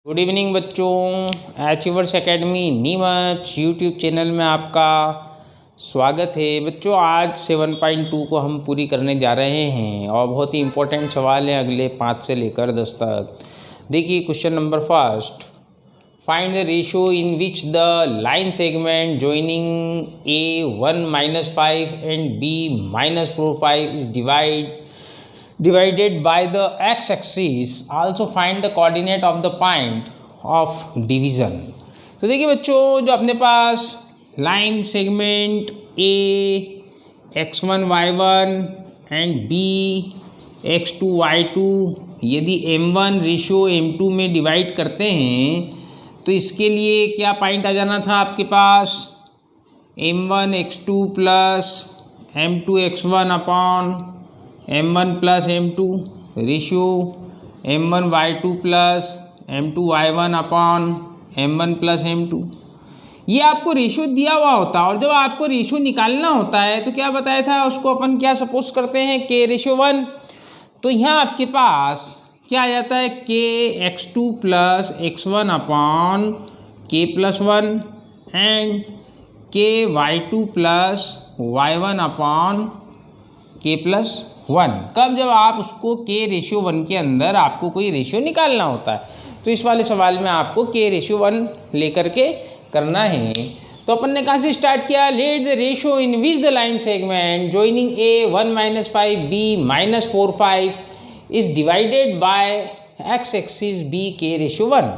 Good evening बच्चों, achievers academy Neemuch YouTube channel में आपका स्वागत है। बच्चों आज 7.2 को हम पूरी करने जा रहे हैं और बहुत ही इम्पोर्टेंट सवाल है अगले 5 से लेकर 10 तक। देखिए question number first, find the ratio in which the line segment joining A 1-5 and B -4-5 is divided by the x-axis. Also find the coordinate of the point of division. तो देखिए बच्चों, जो अपने पास line segment A x1 y1 and B x2 y2 यदि m1 ratio m2 में divide करते हैं तो इसके लिए क्या पॉइंट आ जाना था आपके पास, m1 x2 plus m2 x1 upon m1 plus m2 ratio m1 y2 plus m2 y1 upon m1 plus m2। ये आपको रेशियो दिया हुआ होता है और जब आपको रेशियो निकालना होता है तो क्या बताया था, उसको अपन क्या सपोज करते हैं k/1। तो यहाँ आपके पास क्या आ जाता है k x2 plus x1 upon k+1 and k y2 plus y1 upon k+1। कब, जब आप उसको k/1 के अंदर आपको कोई रेशियो निकालना होता है। तो इस वाले सवाल में आपको k/1 लेकर के करना है। तो अपन ने कहाँ से स्टार्ट किया, let the ratio in which the line segment joining A 1-5 B -4-5 is divided by x axis B k/1।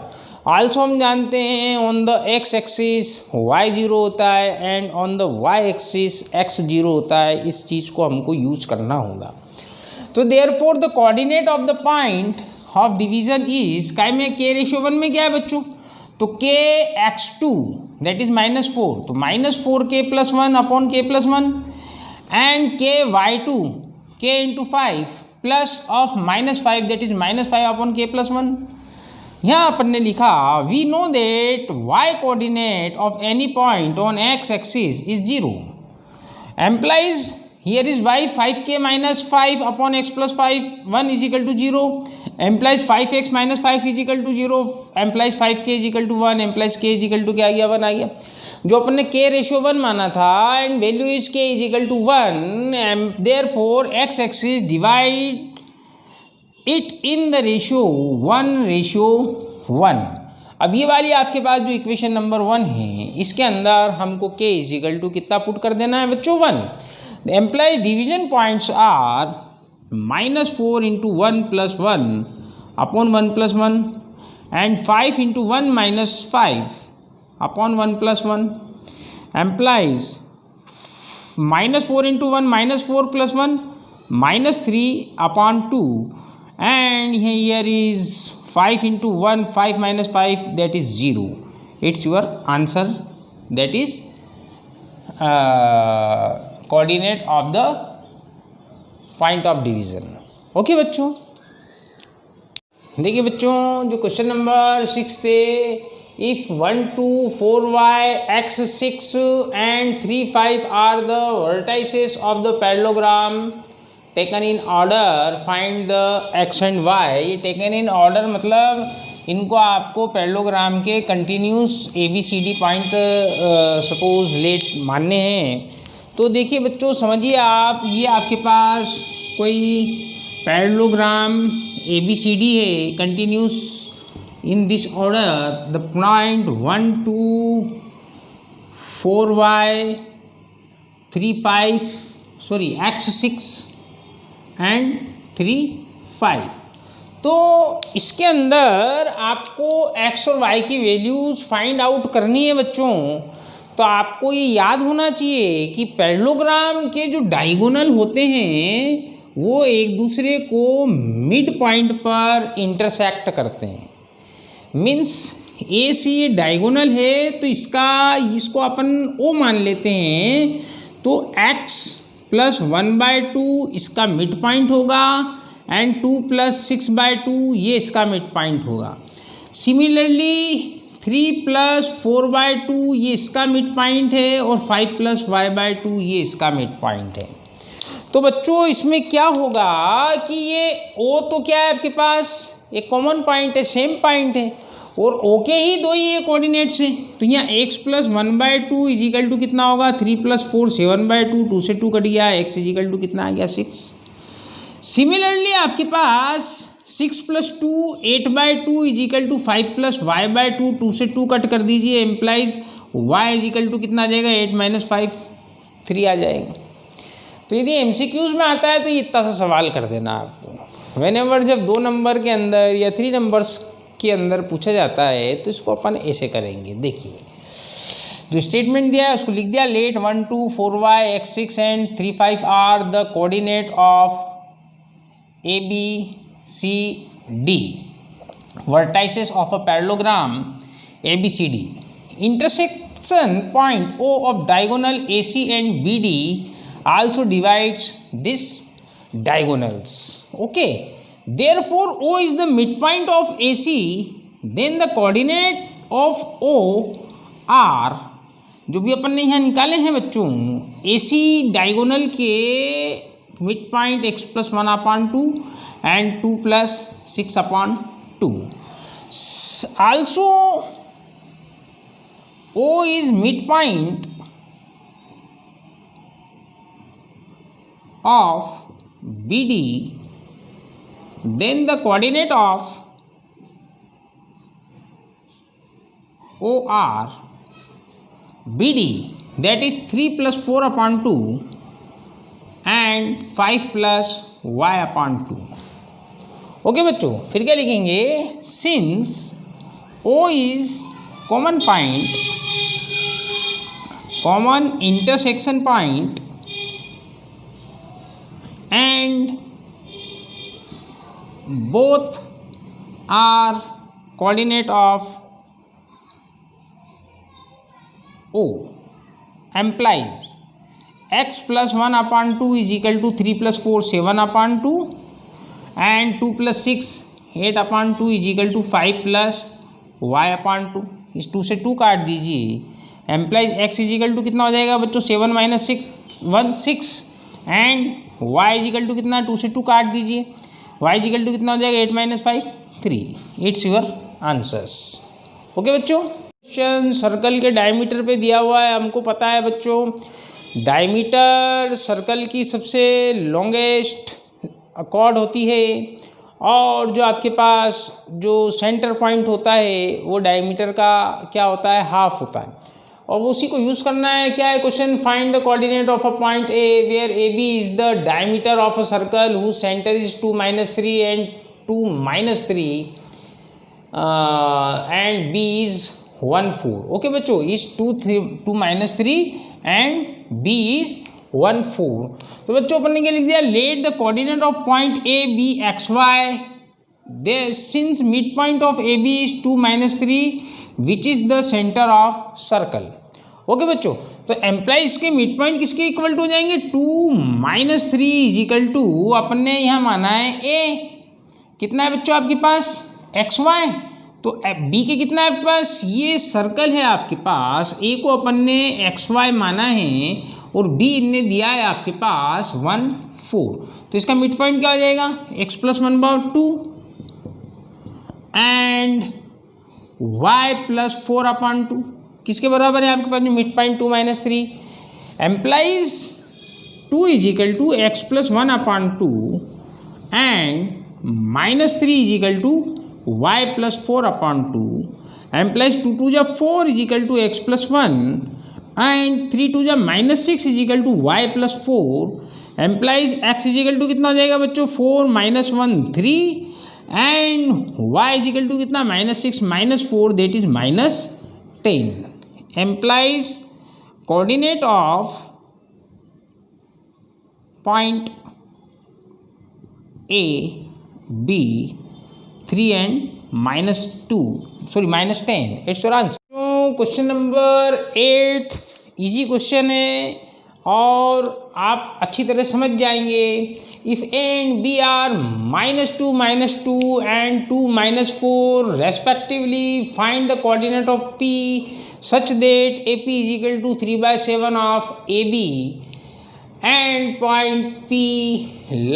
Also हम जानते हैं on the x axis y0 होता है and on the y axis x0 होता है। इस चीज़ को हमको यूज करना होगा। तो therefore the coordinate of the point of division is काय में k/1 में क्या है बच्चों, तो k x2 दैट इज -4, तो -4k+1 upon k+1 and k y2 k into 5 plus of -5 that is -5 upon k+1। यहाँ अपन ने लिखा we know that y coordinate of any point on x axis is 0 implies here is y 5k - 5 upon x + 5 1 is equal to 0 implies 5x - 5 is equal to 0 implies 5k is equal to 1 implies k is equal to क्या आ गया, 1 आ गया। जो अपन ने k/1 माना था and value is k is equal to 1 and therefore x axis divide it in the ratio 1/1। अब ये वाली आपके पास जो इक्वेशन नंबर 1 है इसके अंदर हमको k इज इक्वल टू कितना पुट कर देना है बच्चों, 1। Implies division points are -4 × 1 + 1 upon 1 + 1 and 5 × 1 - 5 upon 1 + 1 implies -4 × 1 -4 + 1 -3 upon 2 and here is 5 × 1 5 - 5 that is 0। it's your answer, that is coordinate of the point of division। Okay बच्चों, देखिए बच्चों जो question number 6 थे, if 1 2 4y x 6 and 3 5 are the vertices of the parallelogram taken in order find the X and Y. Taken in order मतलब इनको आपको parallelogram के continuous ABCD point suppose let मानने हैं। तो देखिए बच्चों समझिए आप, ये आपके पास कोई पैरेललोग्राम ABCD है continuous in this order. The point 1 2 4y 3 5 sorry x 6 and 3 5। तो इसके अंदर आपको x और y की वैल्यूज़ फाइंड आउट करनी है बच्चों। तो आपको ये याद होना चाहिए कि पैरेललोग्राम के जो डायगोनल होते हैं वो एक दूसरे को मिड पॉइंट पर इंटरसेक्ट करते हैं। मीन्स ए सी ये डायगोनल है तो इसको अपन O मान लेते हैं। तो x + 1/2 इसका मिड पॉइंट होगा एंड 2 + 6/2 ये इसका मिड पॉइंट होगा। सिमिलरली 3 + 4/2 ये इसका मिड पॉइंट है और 5 + y/2 ये इसका मिड पॉइंट है। तो बच्चों इसमें क्या होगा कि ये O तो क्या है आपके पास एक कॉमन पॉइंट है, सेम पॉइंट है, और ओ के ही दो ही ये कोऑर्डिनेट्स हैं, तो यहाँ x plus 1/2 is equal to कितना होगा 3 + 4 7/2, 2 से 2 कट गया, x इज इक्वल टू कितना आ गया 6। सिमिलरली आपके पास 6 + 2 8/2 इज इक्वल टू 5 + y/2, 2 से 2 कट कर दीजिए, implies y is equal to कितना आ जाएगा 8 - 5 3 आ जाएगा। तो यदि MCQs में आता है तो ये इतना सा सवाल कर देना आपको। व्हेनेवर जब 2 नंबर के अंदर या 3 नंबर्स के अंदर पूछा जाता है तो इसको अपन ऐसे करेंगे। देखिए जो स्टेटमेंट दिया है उसको लिख दिया, let 1 2 4y x 6 and 3 5 are the coordinate of ABCD vertices of a parallelogram ABCD. Intersection point O of diagonal AC and BD also divides this diagonals. Okay. Therefore, O is the midpoint of AC. Then the coordinate of O are जो भी अपन ने यहाँ निकाले हैं बच्चों, AC diagonal के mid point x + 1/2 and 2 + 6/2. Also O is midpoint of BD, then the coordinate of OR BD, that is 3 + 4/2 and 5 + y/2। Okay बच्चों, फिर क्या लिखेंगे, since O is common point, common intersection point and both are coordinate of O, implies x + 1/2 is equal to 3 + 4 7/2 and 2 + 6 8/2 is equal to 5 + y/2। इस 2 से 2 काट दीजिए, implies x is equal to कितना हो जाएगा बच्चों 7 - 6 and y is equal to कितना 2 से 2 काट दीजिए, y इज इक्वल टू कितना हो जाएगा 8 - 5 3। It's your answers. ओके बच्चों, क्वेश्चन सर्कल के डायमीटर पे दिया हुआ है। हमको पता है बच्चों डायमीटर सर्कल की सबसे लॉन्गेस्ट कॉर्ड होती है, और जो आपके पास जो सेंटर पॉइंट होता है वो डायमीटर का क्या होता है हाफ होता है, और उसी को यूज़ करना है। क्या है question, find the coordinate of a point A where AB is the diameter of a circle whose centre is 2 - 3 and 2 - 3 and B is 1 4। Okay बच्चों, इज 2 - 3 एंड B इज 1 4। तो बच्चों अपन ने क्या लिख दिया, let the coordinate of point A be XY there since midpoint of AB is 2 - 3 which is the center of circle। Okay बच्चों, तो एम्प्लाइज के मिड पॉइंट किसके इक्वल टू हो जाएंगे 2 - 3 इज इक्वल टू अपन ने यहाँ माना है A कितना है बच्चों आपके पास XY, तो B के कितना है आपके पास, ये सर्कल है आपके पास, A को अपन ने XY माना है और B ने दिया है आपके पास 1 4। तो इसका मिड पॉइंट क्या हो जाएगा x + 1/2 एंड y + 4/2 किसके बराबर है आपके पास जो mid point 2 - 3, implies 2 is equal to x + 1/2 and -3 is equal to y + 4/2, implies 2 2 जा 4 is equal to x + 1 and 3 2 जा -6 is equal to y + 4, implies x is equal to कितना हो जाएगा बच्चों 4 - 1 3 and y is equal to कितना -6 - 4 that is -10, implies coordinate of point A B 3 and -10। It's your answer. Question number 8 easy question है और आप अच्छी तरह समझ जाएंगे। If A and B are -2 -2 and 2 -4 respectively, find the coordinate of P such that AP is equal to 3/7 of AB and point P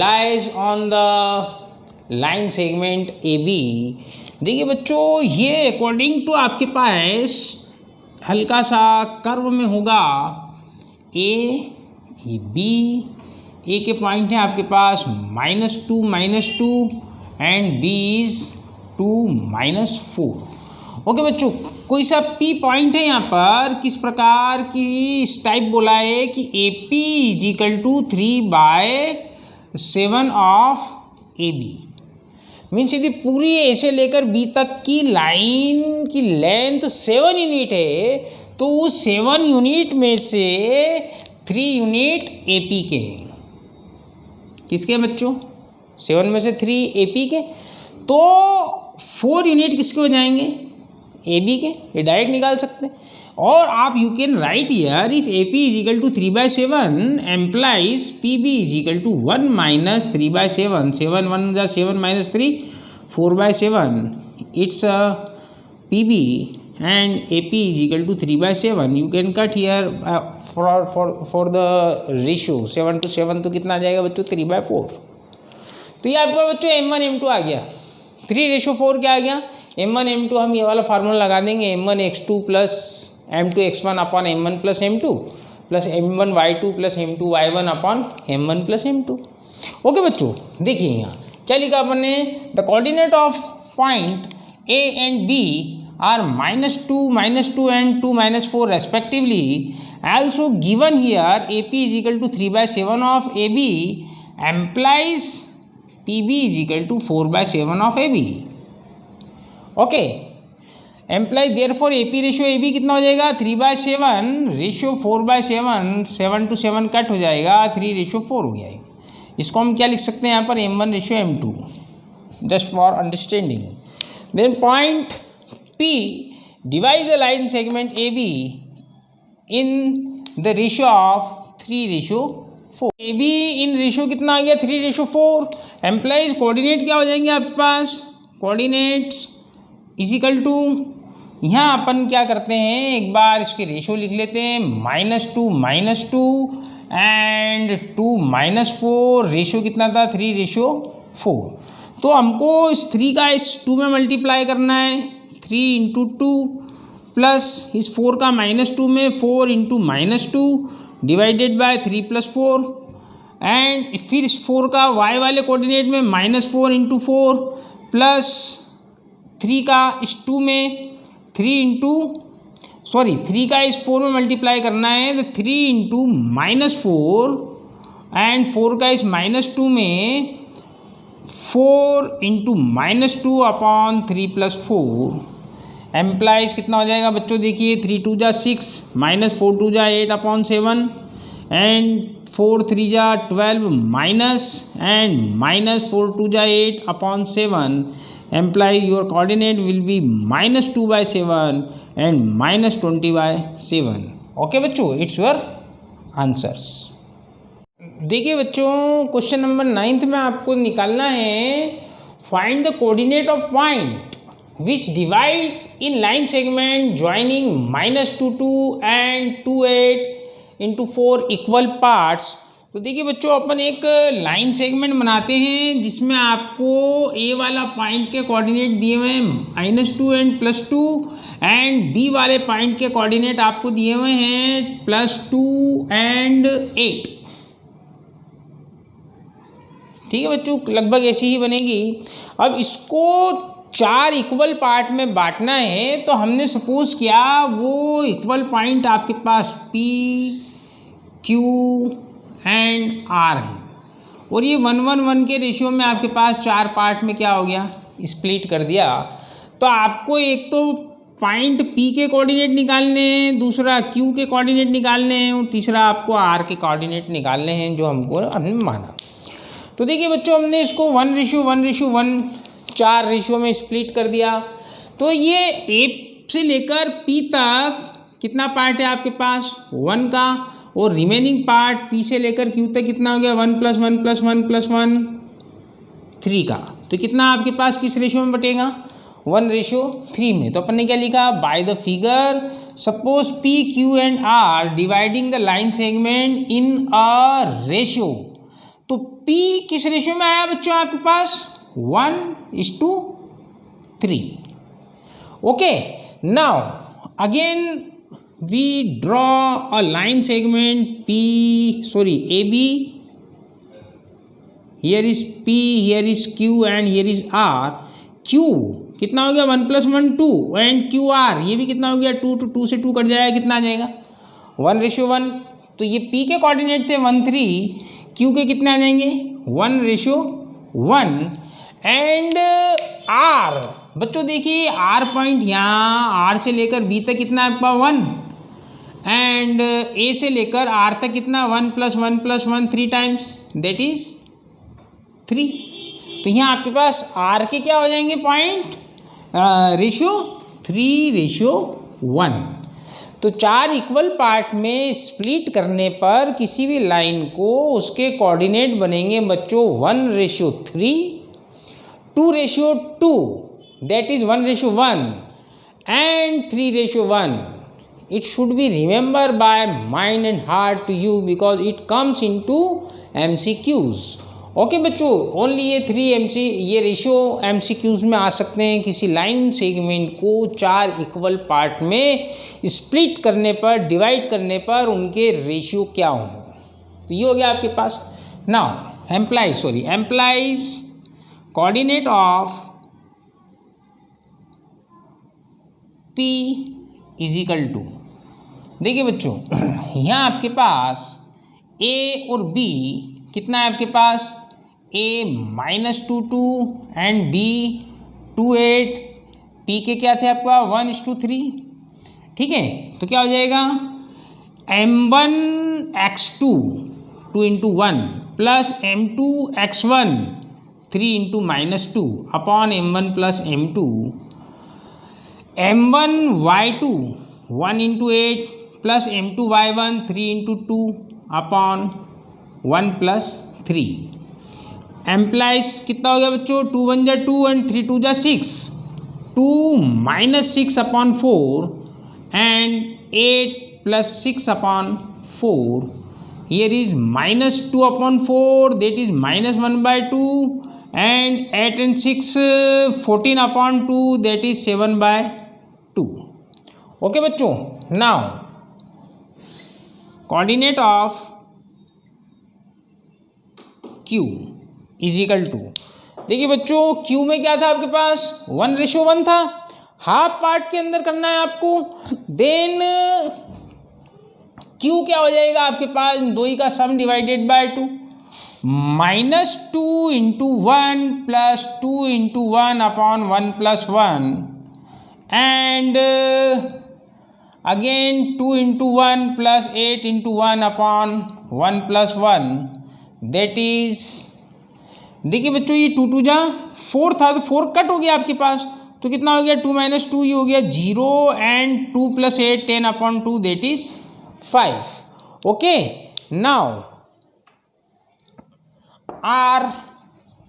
lies on the line segment AB, देखिए बच्चों, ये अकॉर्डिंग टू आपके पास हल्का सा curve में होगा A B, ए के point है आपके पास -2 एंड बी इज 2 -4। ओके बच्चों, कोई सा पी पॉइंट है यहाँ पर, किस प्रकार की इस टाइप बोला है कि A P is equal to 3/7 of A B. Means यदि पूरी ए से लेकर बी तक की लाइन की लेंथ 7 यूनिट है तो उस 7 यूनिट में से 3 यूनिट ए पी के हैं। किसके बच्चों? 7 में से 3 ए पी के, तो 4 यूनिट किसके हो जाएंगे? ए बी के। ये डायरेक्ट निकाल सकते हैं। और आप you can write here if A P is equal to 3/7 implies P B is equal to 1 - 3/7। 7 1 जा 7 - 3 4/7 it's P B and A P is equal to 3/7। You can cut here for the ratio 7 to 7 तो कितना आ जाएगा बच्चों? 3/4। तो ये आपका बच्चों M1 M2 आ गया। 3:4 क्या आ गया? M1 M2 हम ये वाला फार्मूला लगा देंगे, M1 X2 plus M2 X1 upon M1 plus M2 plus M1 Y2 plus M2 Y1 upon M1 plus M2। Okay बच्चों, देखिए यहाँ क्या लिखा अपन ने? The coordinate of point A and B are -2 and 2 -4 respectively. Also given here AP is equal to 3/7 of AB implies PB is equal to 4/7 of AB. Okay, employee therefore AP ratio AB कितना हो जाएगा? 3/7 ratio 4/7, 7 to 7 cut हो जाएगा, 3:4 हो गया। इसको हम क्या लिख सकते हैं यहाँ पर? M1 ratio M2, just for understanding. Then point P divide the line segment AB in the ratio of 3:4। AB in ratio कितना आ गया? 3:4। एम्प्लाइज कोऑर्डिनेट क्या हो जाएंगे आपके पास? कोऑर्डिनेट्स इज इक्वल टू, यहाँ अपन क्या करते हैं, एक बार इसके रेशियो लिख लेते हैं, -2 एंड 2 -4। रेशियो कितना था? 3:4। तो हमको इस 3 का इस 2 में मल्टीप्लाई करना है, 3 × 2 प्लस इस 4 का -2 में 4 × -2 डिवाइडेड बाय 3 + 4 एंड फिर इस 4 का y वाले कोऑर्डिनेट में -4 × 4 प्लस 3 का इस 2 में 3 का इस 4 में मल्टीप्लाई करना है, तो 3 × -4 एंड 4 का इस -2 में 4 × -2 अपॉन 3 + 4 एम्प्लाइज कितना हो जाएगा बच्चों? देखिए 3 2 जा 6 -4 2 जा 8 अपॉन 7 एंड 4 3 जा 12 माइनस एंड -4 2 जा 8 upon 7 employee your coordinate will be -2/7 and -20/7। Okay बच्चों, इट्स योर आंसर्स। देखिए बच्चों, क्वेश्चन नंबर 9 में आपको निकालना है find the coordinate of point which divide in line segment joining -2 and 2 8 × 4 equal parts. तो देखिए बच्चों, अपन एक लाइन सेगमेंट बनाते हैं जिसमें आपको ए वाला पॉइंट के कोऑर्डिनेट दिए हुए हैं -2 एंड +2 एंड बी वाले पॉइंट के कोऑर्डिनेट आपको दिए हुए हैं +2 एंड 8। ठीक है बच्चों, लगभग ऐसी ही बनेगी। अब इसको 4 इक्वल पार्ट में बांटना है, तो हमने सपोज किया वो इक्वल पॉइंट आपके पास P, Q एंड R है और ये 1 1 1 के रेशियो में आपके पास 4 पार्ट में क्या हो गया? स्प्लिट कर दिया। तो आपको एक तो पॉइंट P के कोऑर्डिनेट निकालने हैं, दूसरा Q के कोऑर्डिनेट निकालने हैं और तीसरा आपको R के कोऑर्डिनेट निकालने हैं, जो हमने माना। तो देखिए बच्चों, हमने इसको 1:1:1 4 रेशियो में स्प्लिट कर दिया। तो ये A से लेकर P तक कितना पार्ट है आपके पास? 1 का, और रिमेनिंग पार्ट P से लेकर Q तक कितना हो गया? 1 + 1 + 1 + 1 3 का। तो कितना आपके पास किस रेशियो में बटेगा? 1:3 में। तो अपन ने क्या लिखा? By the figure suppose P, Q and R dividing the line segment in a ratio. तो P किस रेशियो में आया बच्चों आपके पास? 1:3। 3. Okay, now again we draw a line segment AB. Here is P, here is Q and here is R. Q कितना हो गया 1 + 1 2 and QR ये भी कितना हो गया 2 to 2 से 2 कट जाएगा, कितना आ जाएगा 1:1. तो ये P के कोऑर्डिनेट थे 1 3, Q के कितने आ जाएंगे 1:1 एंड R बच्चों देखिए R पॉइंट यहाँ R से लेकर B तक कितना है आपका 1 एंड A से लेकर R तक कितना 1 + 1 + 1 3 टाइम्स दैट इज 3. तो यहाँ आपके पास R के क्या हो जाएंगे पॉइंट रेशियो 3:1. तो 4 इक्वल पार्ट में स्प्लिट करने पर किसी भी लाइन को उसके कोऑर्डिनेट बनेंगे बच्चों 1:3, 2:2 that is 1:1 and 3:1. It should be remembered by mind and heart to you because it comes into MCQs. Okay बच्चों, ओनली ये 3 ये रेशियो MCQs में आ सकते हैं. किसी लाइन सेगमेंट को 4 इक्वल पार्ट में स्प्लिट करने पर, डिवाइड करने पर उनके रेशियो क्या होंगे. तो ये हो गया आपके पास. Now employs coordinate of P = 2. देखिए बच्चों यहाँ आपके पास A और B कितना है आपके पास A -2 2 एंड B 2 8. P के क्या थे आपका 1:3. ठीक है, तो क्या हो जाएगा M1x2 2 × 1 plus M2x1 3 × -2 upon M1 + M2 M1y2 1 × 8 plus M2y1 3 × 2 upon 1 + 3. Implies कितना हो गया बच्चों 2 × 1 = 2 and 3 × 2 = 6. 2 - 6 upon 4 and 8 + 6 upon 4. Here is -2 upon 4 that is -1/2 and 8 and 6 14 upon 2 that is 7/2. Okay बच्चों, नाउ कोऑर्डिनेट ऑफ Q = 2. देखिए बच्चों Q में क्या था आपके पास 1:1 था. हाफ पार्ट के अंदर करना है आपको. देन Q क्या हो जाएगा आपके पास दो ही का सम divided by 2 -2 × 1 + 2 × 1 upon 1 + 1 and again 2 × 1 + 8 × 1 upon 1 + 1 that is. देखिए बच्चों ये 2 × 2 = 4 था तो 4 कट हो गया आपके पास. तो कितना हो गया 2 - 2 ये हो गया 0 and 2 + 8 10 upon 2 that is 5. Okay, now R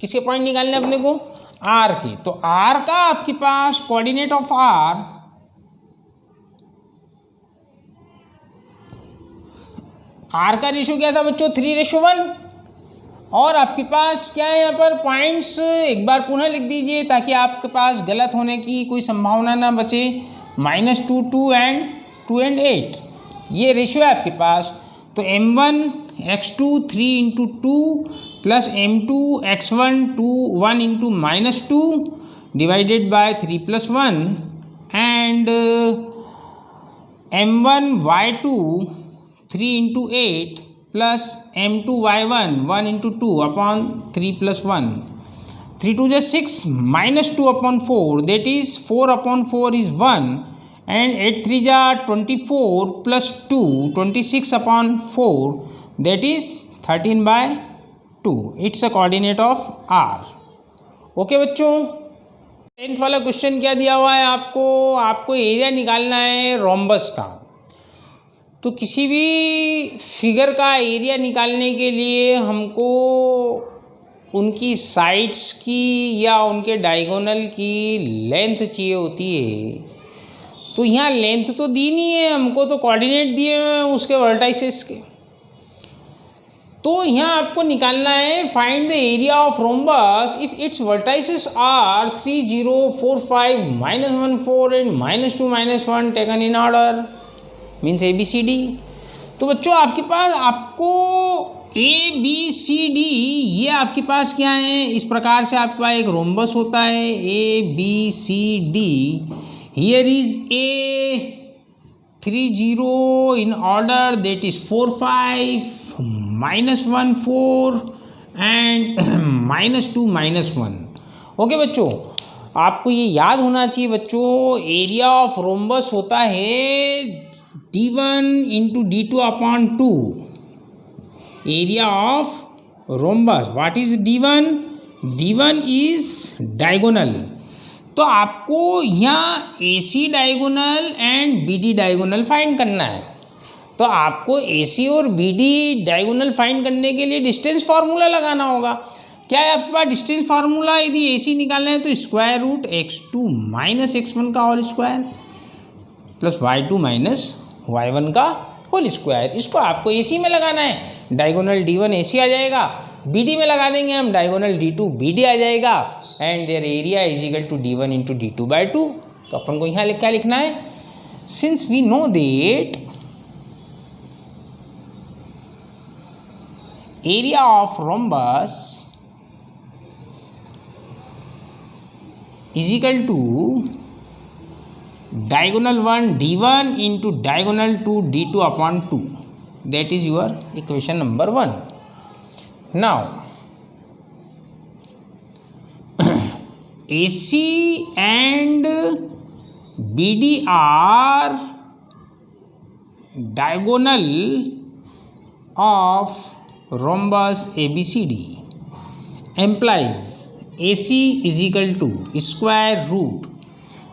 किसके पॉइंट निकालने अपने को R के. तो R का आपके पास कोऑर्डिनेट ऑफ R का रेशियो क्या था बच्चों 3:1. और आपके पास क्या है यहाँ पर पॉइंट्स एक बार पुनः लिख दीजिए ताकि आपके पास गलत होने की कोई संभावना ना बचे. -2 2 एंड 2 एंड 8 ये रेशियो है आपके पास. तो M1x2 3 × 2 plus M2x1 1 × -2 divided by 3 + 1 and M1y2 3 × 8 plus M2y1 1 × 2 upon 3 + 1. 3 × 2 = 6 -2 upon 4 that is 4 upon 4 is 1 and 8 × 3 = 24 plus 2 26 upon 4 that is 13/2. It's a coordinate of R. Okay बच्चों, 10th वाला क्वेश्चन क्या दिया हुआ है आपको एरिया निकालना है रोम्बस का. तो किसी भी फिगर का एरिया निकालने के लिए हमको उनकी साइड्स की या उनके डायगोनल की लेंथ चाहिए होती है. तो यहाँ लेंथ तो दी नहीं है हमको, तो कोऑर्डिनेट दिए हुए हैं उसके वर्टाइसेस के. तो यहाँ आपको निकालना है find the area of rhombus if its vertices are 3 0 4 5 -1 4 and -2 -1 taken in order means ABCD। तो बच्चों आपके पास आपको ABCD ये आपके पास क्या है, इस प्रकार से आपके पास एक रोम्बस होता है ABCD। Here is A 3 0 in order, that is 4 5 -1 4 and -2 -1। Okay बच्चों, आपको ये याद होना चाहिए बच्चों, एरिया ऑफ रोम्बस होता है D1 into D2 upon 2। Area of rhombus what is D1? D1 is diagonal. तो आपको यहाँ AC diagonal and BD diagonal find करना है। तो आपको AC और BD डायगोनल फाइंड करने के लिए डिस्टेंस फार्मूला लगाना होगा। क्या है आपके पास डिस्टेंस फार्मूला? यदि AC निकालना है तो square root x2 minus x1 का whole square plus y2 minus y1 का होल स्क्वायर। इसको आपको AC में लगाना है, डायगोनल D1 AC आ जाएगा। BD में लगा देंगे हम, डायगोनल D2 BD आ जाएगा and their area is equal to D1 into D2 by 2। तो अपन को यहाँ क्या लिखना है, since we know that area of rhombus is equal to diagonal 1 D1 into diagonal 2 D2 upon 2, that is your equation number 1. Now AC and BD are diagonal of rhombus ABCD, implies AC is equal to square root,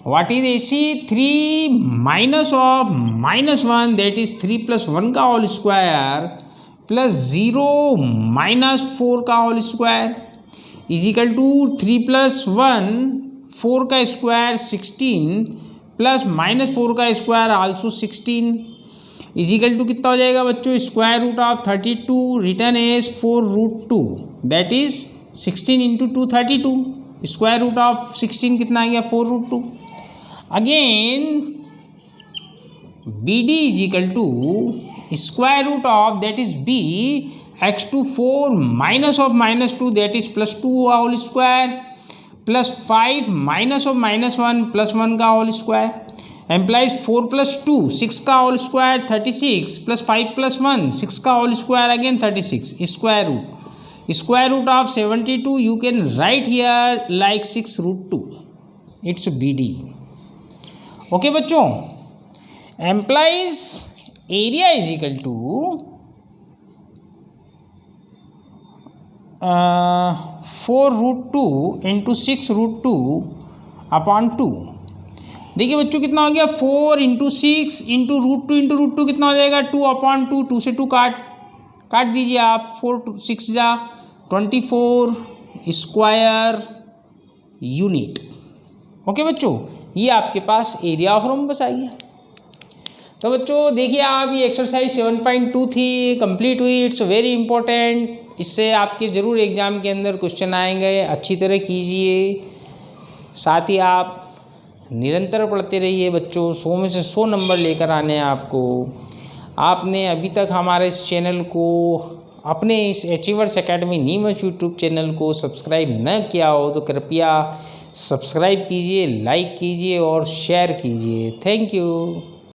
what is AC? 3 minus of -1, that is 3 plus 1 का whole square plus 0 minus 4 का whole square is equal to 3 plus 1 4 का square 16 plus -4 का square also 16 is equal to कितना हो जाएगा बच्चों, square root of 32 return as 4√2, that is 16 into 2 32। Square root of 16 कितना आ गया, 4√2। Again BD is equal to square root of, that is B, x2 4 minus of -2, that is plus 2 whole square plus 5 minus of -1 plus 1 का whole square implies 4 plus 2 6 का whole square 36 plus 5 plus 1 6 का whole square again 36 square root of 72 you can write here like 6√2, it's BD। Okay बच्चों, implies area is equal to 4√2 into 6√2 upon 2। देखिए बच्चों कितना हो गया, 4 into 6 into √2 कितना हो जाएगा, 2 अपॉन 2, 2 से 2 काट दीजिए आप, 4 6 जा 24 स्क्वायर यूनिट। ओके बच्चों, ये आपके पास एरिया ऑफ रोम्बस आ गया। तो बच्चों देखिए आप, ये एक्सरसाइज 7.2 थी, कंप्लीट हुई। इट्स वेरी इंपॉर्टेंट, इससे आपके ज़रूर एग्ज़ाम के अंदर क्वेश्चन आएंगे, अच्छी तरह कीजिए। साथ ही आप निरंतर पढ़ते रहिए बच्चों, 100 में से 100 नंबर लेकर आने हैं आपको। आपने अभी तक हमारे इस चैनल को, अपने इस achievers academy Neemuch YouTube channel को सब्सक्राइब न किया हो तो कृपया सब्सक्राइब कीजिए, लाइक कीजिए और शेयर कीजिए। Thank you.